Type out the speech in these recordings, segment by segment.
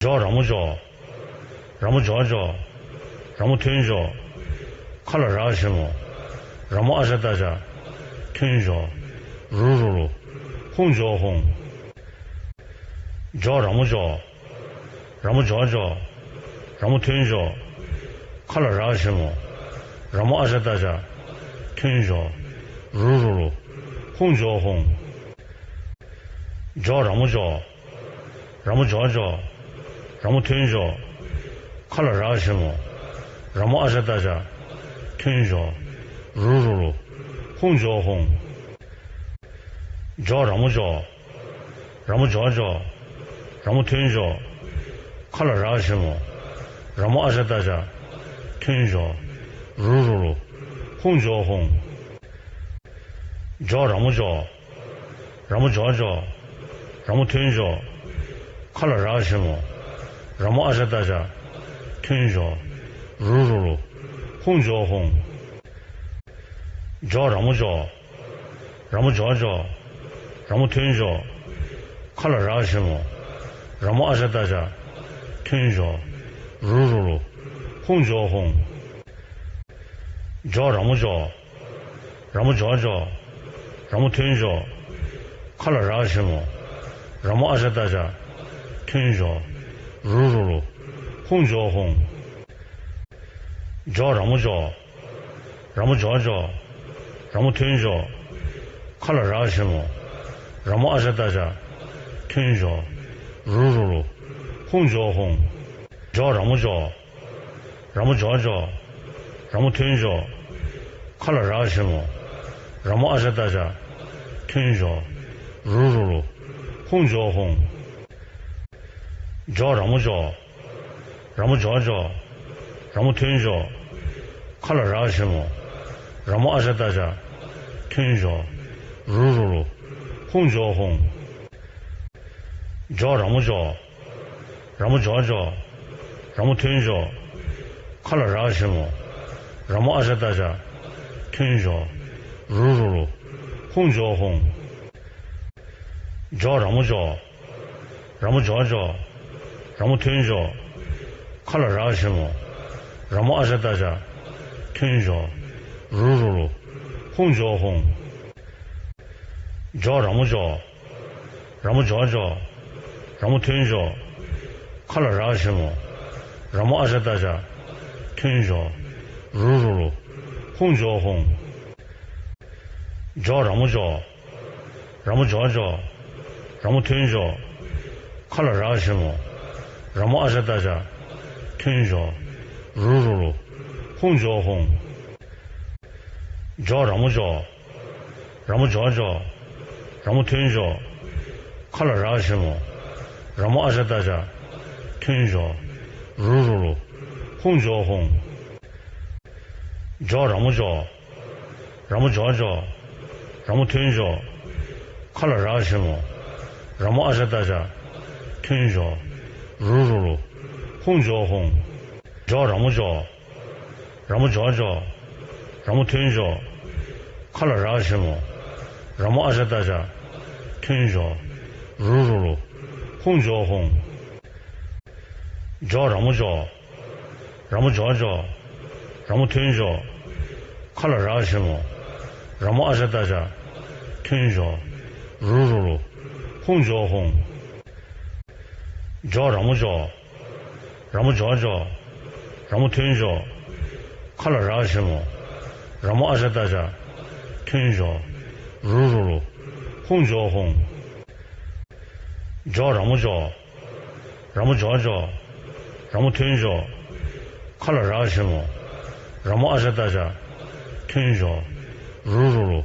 叫让木叫，让木叫叫，让木听叫，看了啥什么？让木阿是大家听叫，如，红叫红，叫让木叫，让木叫叫，让木听叫，看了啥什么？让木阿是大家听叫，如，红叫红，叫让木叫，让木叫叫。让木听叫，看了啥什么？让木阿是大家听叫，如，红叫红，叫让木叫，让木叫叫，让木听叫，看了啥什么？让木阿是大家听叫，如，红叫红，叫让木叫，让木叫叫，让木听叫，看了啥什么？让木阿是大家听叫，如，红叫红，叫让木叫，让木叫叫，让木听叫，看了啥什么？让木阿是大家听叫，如，红叫红，叫让木叫，让木叫叫，让木听叫，看了啥什么？让木阿是大家听叫。如，红叫红，叫让木叫，让木叫叫，让木听叫，看了啥什么？让木阿是大家听叫，如，红叫红，叫让木叫，让木叫叫，让木听叫，看了啥什么？让木阿是大家听叫，如，红叫红。叫让木叫，让木叫叫，让木听叫，看了啥什么？让木阿是大家听叫，如，红叫红，叫让木叫，让木叫叫，让木听叫，看了啥什么？让木阿是大家听叫，如，红叫红，叫让木叫，让木叫叫。让木听叫，看了啥什么？让木阿是大家听叫，如，红叫红，叫让木叫，让木叫叫，让木听叫，看了啥什么？让木阿是大家听叫，如，红叫红，叫让木叫，让木叫叫，让木听叫，看了啥什么？让木阿是大家听叫，如，红叫红，叫让木叫，让木叫叫，让木听叫，看了啥什么？让木阿是大家听叫，如，红叫红，叫让木叫，让木叫叫，让木听叫，看了啥什么？让木阿是大家听叫。如，红叫红，叫让木叫，让木叫叫，让木听叫，看了啥什么？让木阿是大家听叫，如，红叫红，叫让木叫，让木叫叫，让木听叫，看了啥什么？让木阿是大家听叫，如，红叫红。叫让木叫，让木叫叫，让木听叫，看了啥什么？让木阿是大家听叫，如，红叫红，叫让木叫，让木叫叫，让木听叫，看了啥什么？让木阿是大家听叫，如，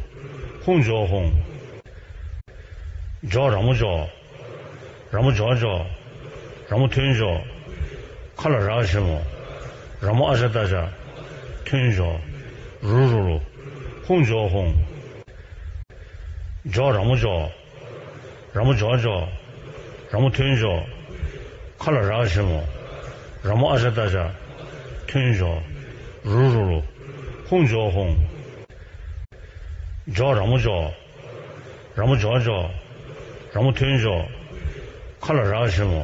红叫红，叫让木叫，让木叫叫。让木听叫，看了啥什么？让木阿是大家听叫，如，红叫红，叫让木叫，让木叫叫，让木听叫，看了啥什么？让木阿是大家听叫，如，红叫红，叫让木叫，让木叫叫，让木听叫，看了啥什么？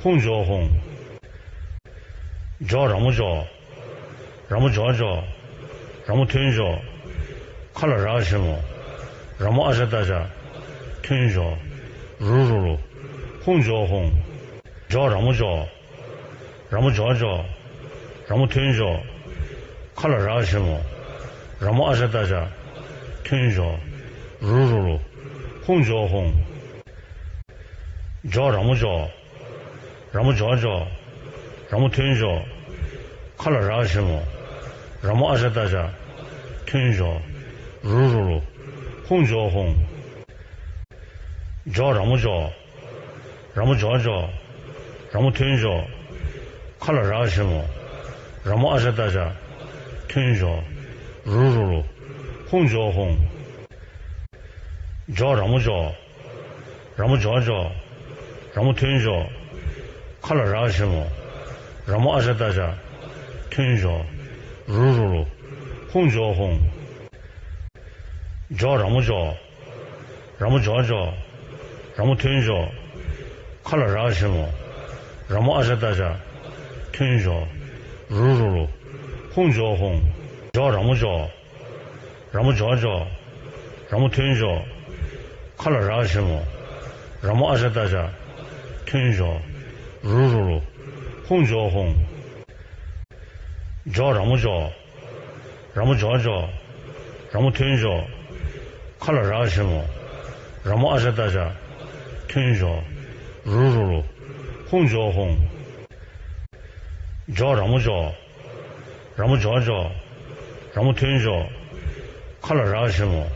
红椒红，椒让木椒，让木椒椒，让木甜椒，看了啥什么？让木阿些大家，甜椒，肉，红椒红，椒让木椒，让木椒椒，让木甜椒，看了啥什么？让木阿些大家，甜椒，肉，红椒红，椒让木椒。让木椒椒，让木甜椒，看了啥什么？让木阿些大家，甜椒，肉，红椒红，椒让木椒，让木椒椒，让木甜椒，看了啥什么？让木阿些大家，甜椒，肉，红椒红，椒让木椒，让木椒椒，让木甜椒。看了啥什么？让木阿些大家，甜椒，肉，红椒红，椒让木椒，让木椒椒，让木甜椒，看了啥什么？让木阿些大家，甜椒，肉，红椒红，椒让木椒，让木椒椒，让木甜椒，看了啥什么？让木阿些大家，甜椒。肉，红椒红，椒让木椒，让木椒椒，让木甜椒，看了啥什么？让木阿些大家，甜椒，肉，红椒红，椒让木椒，让木椒椒，让木甜椒，看了啥什么？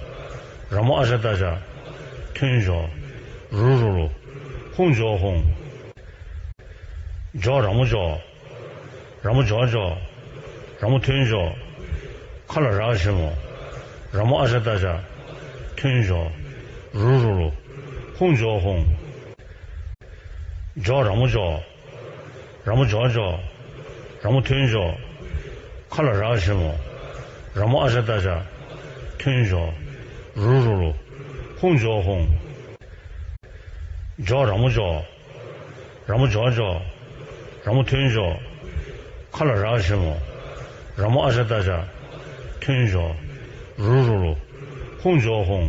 让木阿些大家，甜椒，肉，红椒红。椒让木椒，让木椒椒，让木甜椒，看了啥什么？让木阿些大家，甜椒，肉，红椒红，椒让木椒，让木椒椒，让木甜椒，看了啥什么？让木阿些大家，甜椒，肉，红椒红，椒让木椒，让木椒椒。让木甜椒，看了啥什么？让木阿些大家，甜椒，肉，红椒红，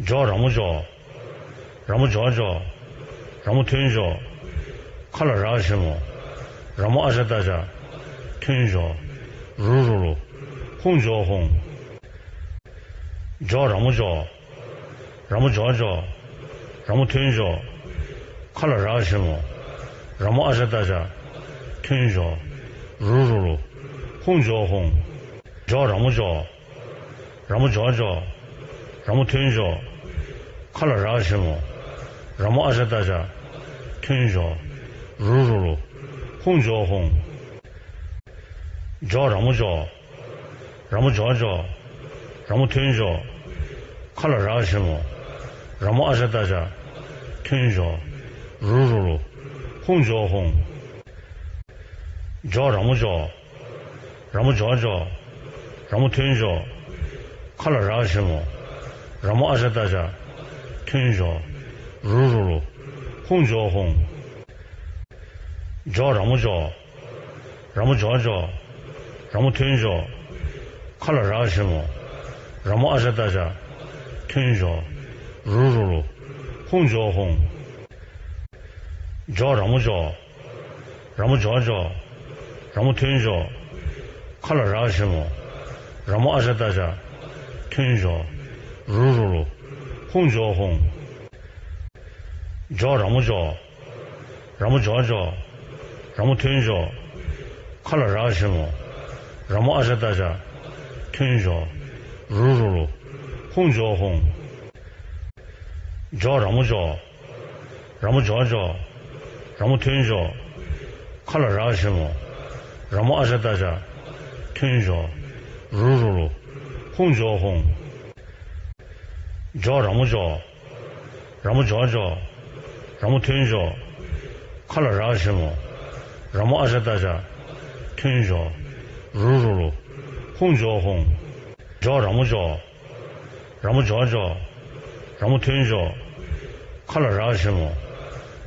椒让木椒，让木椒椒，让木甜椒，看了啥什么？让木阿些大家，甜椒，肉，红椒红，椒让木椒，让木椒椒，让木甜椒，看了啥什么？让木阿些大家，甜椒，肉，红椒红，椒让木椒，让木椒椒，让木甜椒，看了啥什么？让木阿些大家，甜椒，肉，红椒红，椒让木椒，让木椒椒，让木甜椒，看了啥什么？让木阿些大家，甜椒，肉。红椒红，椒让木椒，让木椒椒，让木甜椒，看了啥什么？让木阿些大家，甜椒，肉，红椒红，椒让木椒，让木椒椒，让木甜椒，看了啥什么？让木阿些大家，甜椒，肉，红椒红。椒让木椒，让木椒椒，让木甜椒，看了啥什么？让木阿些大家，甜椒，肉，红椒红，椒让木椒，让木椒椒，让木甜椒，看了啥什么？让木阿些大家，甜椒，肉，红椒红，椒让木椒，让木椒椒。让木甜椒，看了啥什么？让木阿些大家，甜椒，肉，红椒红，椒让木椒，让木椒椒，让木甜椒，看了啥什么？让木阿些大家，甜椒，肉，红椒红，椒让木椒，让木椒椒，让木甜椒，看了啥什么？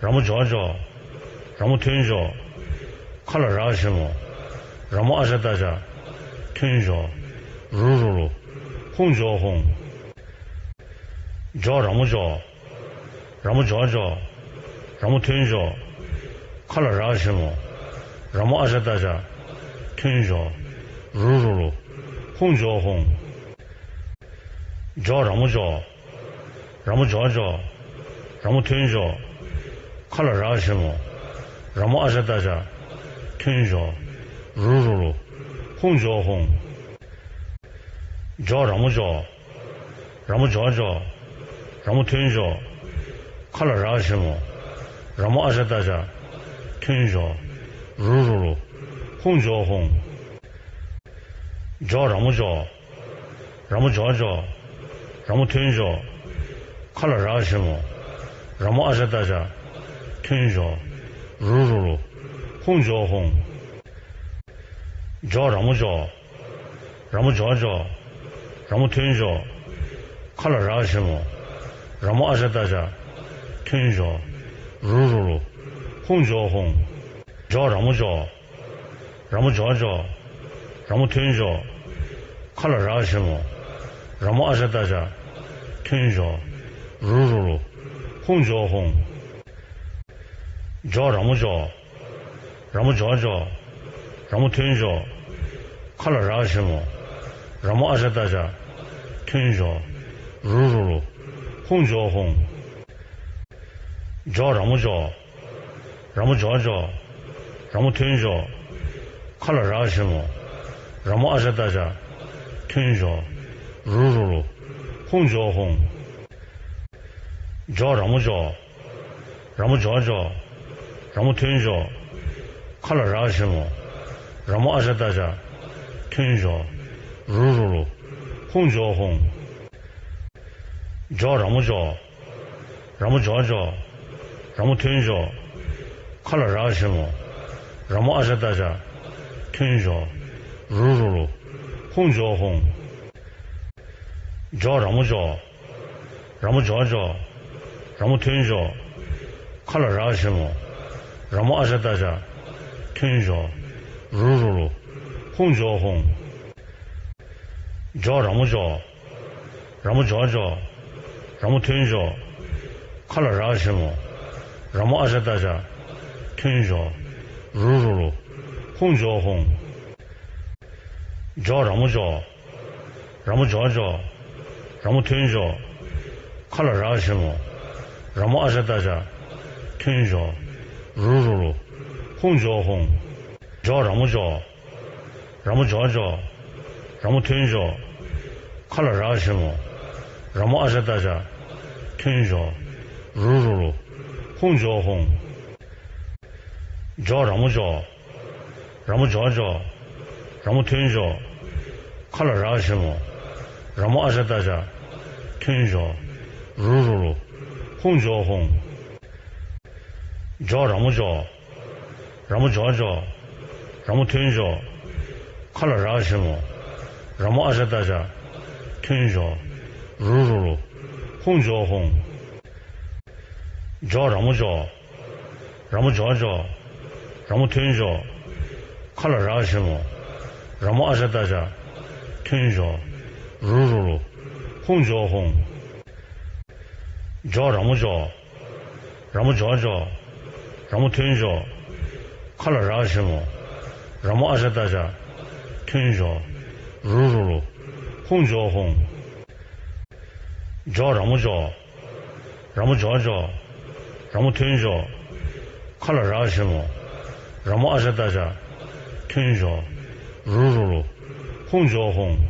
라모 저저 라모 튼조 칼라 라시모 라모 아샤다자 튼조 루루루 홍조홍 저 라모조 라모 저저 라모 튼조 칼라 라시모 라모 아샤다자 튼조 루루루 홍조홍 저 라모조 라모 저저 라모 튼조 칼라 라시모 라모 아샤다자 튼조 루루루 홍조홍 저 라모조 라모 저저 라모 튼조 칼라 라시모 라모 아샤다자 튼조 루루루 홍조홍 저 라모조 라모 저저 라모 튼조 칼라 라시모 라모 아샤다자 튼조 루루루 홍조홍 저 라모조 라모 저저 라모 튼조 칼라 라시모 라모 아샤다자 튼조 루루루 홍조홍 저 라모조 라모 저저 라모 튼조 칼라 라시모 라모 아샤다자 튼조 루루루 홍조홍 저 라모조 라모 저저 라모 튼조 칼라 라시모 라모 아샤다자 튼조 루루루 홍조홍 저 라모조 라모 저저 라모 튼조 칼라 라시모 라모 아샤다자 튼조 루루루 홍조홍 저 라모조 라모 저저 라모 튼조 칼라 라시모 라모 아샤다자 튼조 루루루 홍조홍 저 라모조 라모 저저 라모 튼조 칼라 라시모 라모 아샤다자 튼조 루루루 홍조홍 저 라모조 라모 저저 라모 튼조 칼라 라시모 라모 아샤다자 튼조 루루루 홍조홍 저 라모조 라모 저저 라모 튼조 칼라 라시모 라모 아샤다자 튼조 루루루 홍조홍 저 라모조 라모 저저 라모 튼조 칼라 라시모 라모 아샤다자 튼조 루루루 홍조홍 저 라모조 라모 저저 라모 튼조 칼라 라시모 라모 아샤다자 튼조 루루루 홍조홍 저 라모조 라모 저저 라모 튼조 칼라 라시모 라모 아샤다자 튼조 루루루 홍조홍 저 라모조 라모 저저 라모 튼조 칼라 라시모 라모 아샤다자 튼조 루루루 홍조홍 저 라모조 라모 저저 라모 튼조 칼라 라시모 라모 아샤다자 튼조 루루루 홍조홍 저 라모조 라모 저저 라모 튼조 칼라 라시모 라모 아샤다자 튼조 루루루 홍조홍 저 라모조 라모 저저 라모 튼조 칼라 라시모 라모 아샤다자 튼조 루루루 홍조홍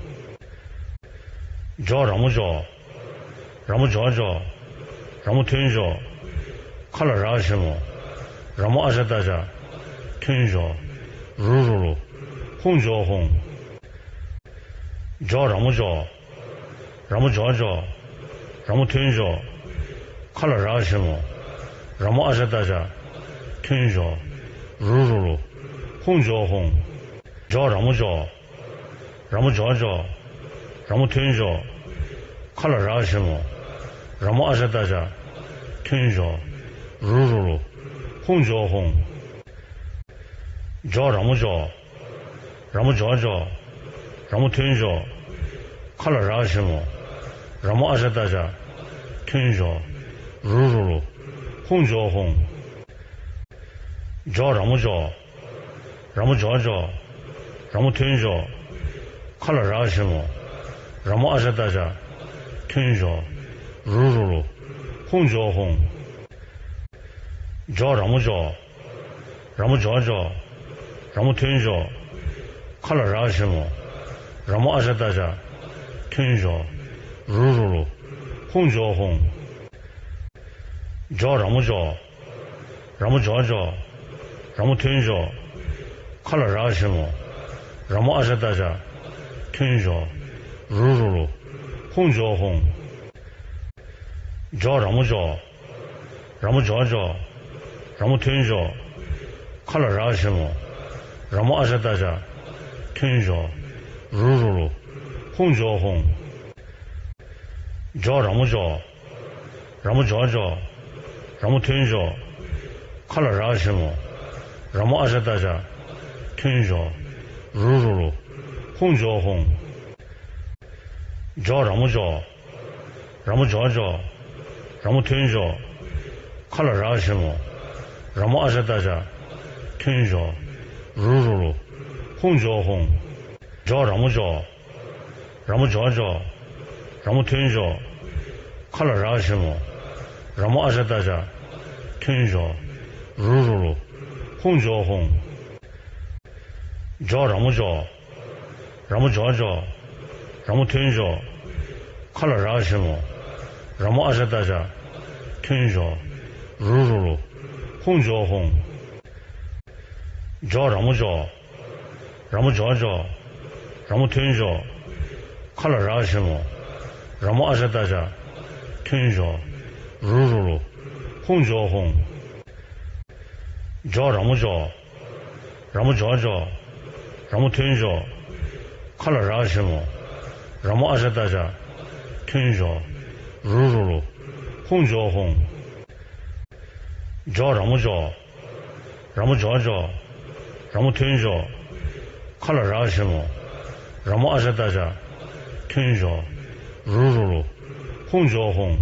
저 라모조 라모 저저 라모 튼조 칼라 라시모 라모 아샤다자 튼조 루루루 홍조홍 저 라모조 라모 저저 라모 튼조 칼라 라시모 라모 아샤다자 튼조 루루루 홍조홍 저 라모조 라모 저저 라모 튼조 칼라 라시모 라모 아샤다자 튼조 如如如，红椒红，椒让木椒，让木椒椒，让木甜椒，卡拉啥什么，让木阿啥大家，甜椒，如如如，红椒红，椒让木椒，让木椒椒，让木甜椒，卡拉啥什么，让木阿啥大家，甜椒，如如如，红椒红。椒让木椒，让木椒椒，让木甜椒，卡拉啥什么，让木阿啥大家，甜椒，如如如，红椒红，椒让木椒，让木椒椒，让木甜椒，卡拉啥什么，让木阿啥大家，甜椒，如如如，红椒红，椒让木椒，让木椒椒。让木甜椒，卡拉啥什么，让木阿啥大家，甜椒，如如如，红椒红，椒让木椒，让木椒椒，让木甜椒，卡拉啥什么，让木阿啥大家，甜椒，如如如，红椒红，椒让木椒，让木椒椒，让木甜椒，卡拉啥什么。让木阿啥大家，甜椒，如如如，红椒红，椒让木椒，让木椒椒，让木甜椒，卡拉啥什么，让木阿啥大家，甜椒，如如如，红椒红，椒让木椒，让木椒椒，让木甜椒，卡拉啥什么，让木阿啥大家，甜椒，如如如。红椒红，椒让木椒，让木椒椒，让木甜椒，卡拉啥什么，让木阿啥大家，甜椒，如如如，红椒红，椒让木椒，让木椒椒，让木甜椒，卡拉啥什么，让木阿啥大家，甜椒，如如如，红椒红。椒让木椒，让木椒椒，让木甜椒，卡拉啥什么，让木阿啥大家，甜椒，如如如，红椒红。